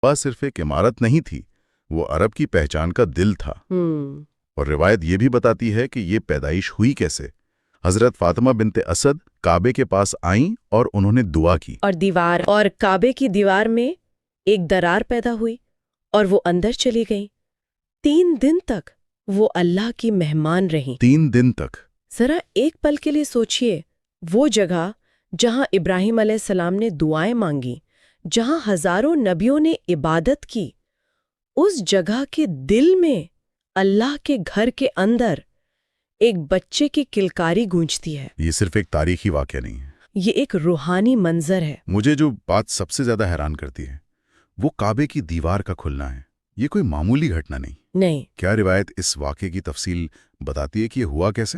کعبہ صرف ایک عمارت نہیں تھی، وہ عرب کی پہچان کا دل تھا۔ اور روایت یہ بھی بتاتی ہے کہ یہ پیدائش ہوئی کیسے۔ حضرت فاطمہ بنت اسد کعبے کے پاس آئیں اور انہوں نے دعا کی، اور کعبے کی دیوار میں ایک درار پیدا ہوئی اور وہ اندر چلی گئیں۔ 3 دن تک وہ اللہ کی مہمان رہیں۔ 3 دن تک۔ ذرا ایک پل کے لیے سوچئے، وہ جگہ جہاں ابراہیم علیہ السلام نے دعائیں مانگی، جہاں ہزاروں نبیوں نے عبادت کی، اس جگہ کے دل میں اللہ کے گھر کے اندر ایک بچے کی کلکاری گونجتی ہے۔ یہ صرف ایک تاریخی واقعہ نہیں ہے، یہ ایک روحانی منظر ہے۔ مجھے جو بات سب سے زیادہ حیران کرتی ہے وہ کعبے کی دیوار کا کھلنا ہے۔ یہ کوئی معمولی گھٹنا نہیں۔ کیا روایت اس واقعے کی تفصیل بتاتی ہے کہ یہ ہوا کیسے؟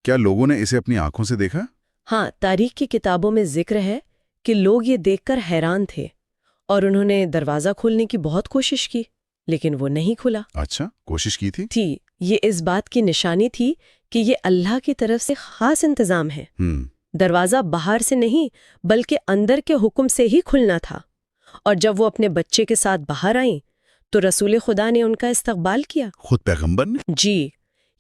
کیا لوگوں نے اسے اپنی آنکھوں سے دیکھا؟ ہاں، تاریخ کی کتابوں میں ذکر ہے کہ لوگ یہ دیکھ کر حیران تھے اور انہوں نے دروازہ کھولنے کی بہت کوشش کی، لیکن وہ نہیں کھلا۔ اچھا، کوشش کی تھی؟ یہ اس بات کی نشانی تھی کہ یہ اللہ کی طرف سے خاص انتظام ہے۔ دروازہ باہر سے نہیں بلکہ اندر کے حکم سے ہی کھلنا تھا، اور جب وہ اپنے بچے کے ساتھ باہر آئیں تو رسول خدا نے ان کا استقبال کیا۔ خود پیغمبر نے؟ جی،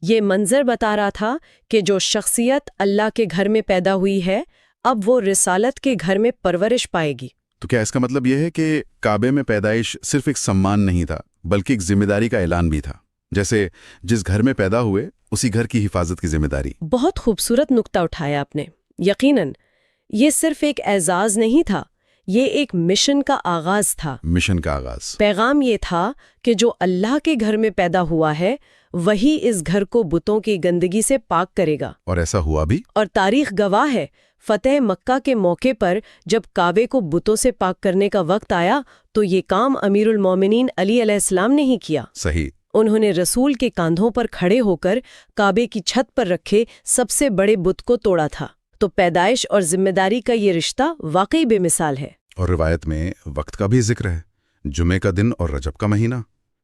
یہ منظر بتا رہا تھا کہ جو شخصیت اللہ کے گھر میں پیدا ہوئی ہے اب وہ رسالت کے گھر میں پرورش پائے گی۔ تو کیا اس کا مطلب یہ ہے کہ کعبے میں پیدائش صرف ایک سمان نہیں تھا بلکہ ایک ذمہ داری کا اعلان بھی تھا؟ جیسے جس گھر میں پیدا ہوئے اسی گھر کی حفاظت کی ذمہ داری۔ بہت خوبصورت نقطہ اٹھایا آپ نے۔ یقیناً یہ صرف ایک اعزاز نہیں تھا، یہ ایک مشن کا آغاز تھا۔ مشن کا آغاز۔ پیغام یہ تھا کہ جو اللہ کے گھر میں پیدا ہوا ہے وہی اس گھر کو بتوں کی گندگی سے پاک کرے گا۔ اور ایسا ہوا بھی۔ اور تاریخ گواہ ہے، فتح مکہ کے موقع پر جب کعبے کو بتوں سے پاک کرنے کا وقت آیا تو یہ کام امیر المومنین علی علیہ السلام نے ہی کیا۔ صحیح۔ انہوں نے رسول کے کاندھوں پر کھڑے ہو کر کعبے کی چھت پر رکھے سب سے بڑے بت کو توڑا تھا۔ تو پیدائش اور ذمہ داری کا یہ رشتہ واقعی بے مثال ہے۔ اور روایت میں وقت کا بھی ذکر ہے، جمعے کا دن اور رجب کا مہینہ۔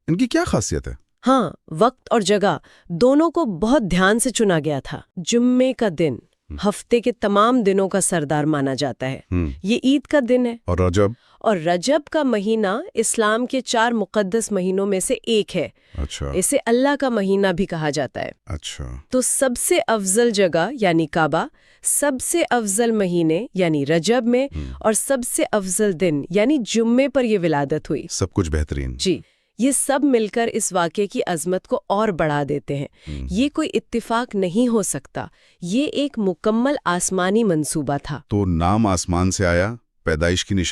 ان کی کیا خاصیت ہے؟ ہاں، وقت اور جگہ دونوں کو بہت دھیان سے چنا گیا تھا۔ جمعے کا دن ہفتے کے تمام دنوں کا سردار مانا جاتا ہے، یہ عید کا دن ہے۔ اور رجب کا مہینہ اسلام کے 4 مقدس مہینوں میں سے ایک ہے۔ اچھا۔ اسے اللہ کا مہینہ بھی کہا جاتا ہے۔ اچھا۔ تو سب سے افضل جگہ یعنی کعبہ، سب سے افضل مہینے یعنی رجب میں، اور سب سے افضل دن یعنی جمعے پر یہ ولادت ہوئی۔ سب کچھ بہترین۔ جی، یہ سب مل کر اس واقعے کی عظمت کو اور بڑھا دیتے ہیں۔ یہ کوئی اتفاق نہیں ہو سکتا، یہ ایک مکمل آسمانی منصوبہ تھا۔ تو نام آسمان سے آیا، پیدائش کی نشانی